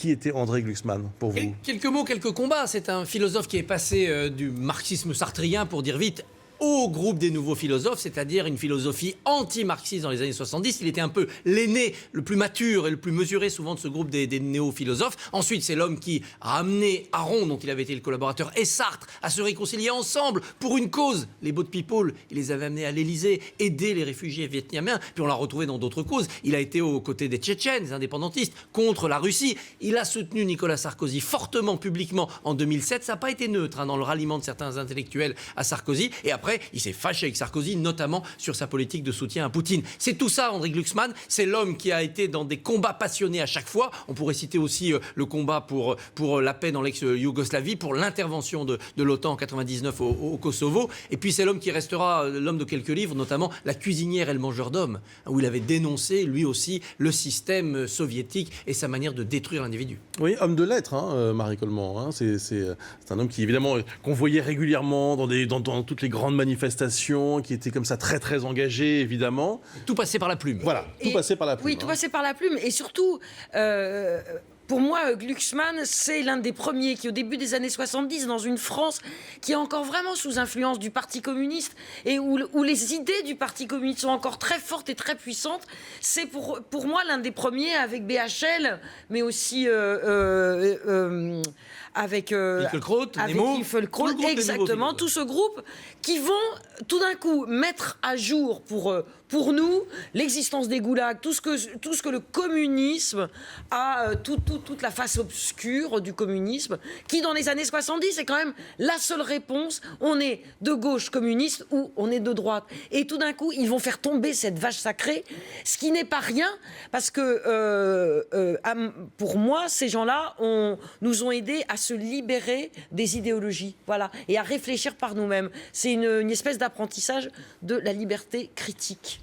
Qui était André Glucksmann pour vous? Quelques mots, quelques combats. C'est un philosophe qui est passé du marxisme sartrien, pour dire vite, au groupe des nouveaux philosophes, c'est-à-dire une philosophie anti-marxiste dans les années 70. Il était un peu l'aîné, le plus mature et le plus mesuré souvent de ce groupe des néo-philosophes. Ensuite, c'est l'homme qui a amené Aron, dont il avait été le collaborateur, et Sartre à se réconcilier ensemble pour une cause. Les Boat People, il les avait amenés à l'Élysée, aider les réfugiés vietnamiens, puis on l'a retrouvé dans d'autres causes. Il a été aux côtés des Tchétchènes, des indépendantistes, contre la Russie. Il a soutenu Nicolas Sarkozy fortement, publiquement, en 2007. Ça n'a pas été neutre dans le ralliement de certains intellectuels à Sarkozy. Et après, il s'est fâché avec Sarkozy, notamment sur sa politique de soutien à Poutine. C'est tout ça, André Glucksmann. C'est l'homme qui a été dans des combats passionnés à chaque fois. On pourrait citer aussi le combat pour la paix dans l'ex-Yougoslavie, pour l'intervention de l'OTAN en 99 au Kosovo. Et puis c'est l'homme qui restera l'homme de quelques livres, notamment La cuisinière et le mangeur d'hommes, où il avait dénoncé, lui aussi, le système soviétique et sa manière de détruire l'individu. Oui, homme de lettres, Marie Coleman. C'est un homme qui, évidemment, qu'on voyait régulièrement dans toutes les grandes manifestations, qui était comme ça très, très engagé, évidemment. Tout passait par la plume. Voilà, tout passait par la plume. Oui, tout passait par la plume. Et surtout, pour moi, Glucksmann, c'est l'un des premiers qui, au début des années 70, dans une France qui est encore vraiment sous influence du Parti communiste et où les idées du Parti communiste sont encore très fortes et très puissantes, c'est pour moi l'un des premiers avec BHL, mais aussi avec Finkielkraut, exactement, tout ce groupe qui vont tout d'un coup mettre à jour pour nous l'existence des goulags, tout ce que le communisme a, toute la face obscure du communisme, qui dans les années 70 est quand même la seule réponse. On est de gauche communiste ou on est de droite. Et tout d'un coup, ils vont faire tomber cette vache sacrée, ce qui n'est pas rien, parce que pour moi, ces gens-là nous ont aidés à se libérer des idéologies, voilà, et à réfléchir par nous-mêmes. C'est une espèce d'apprentissage de la liberté critique.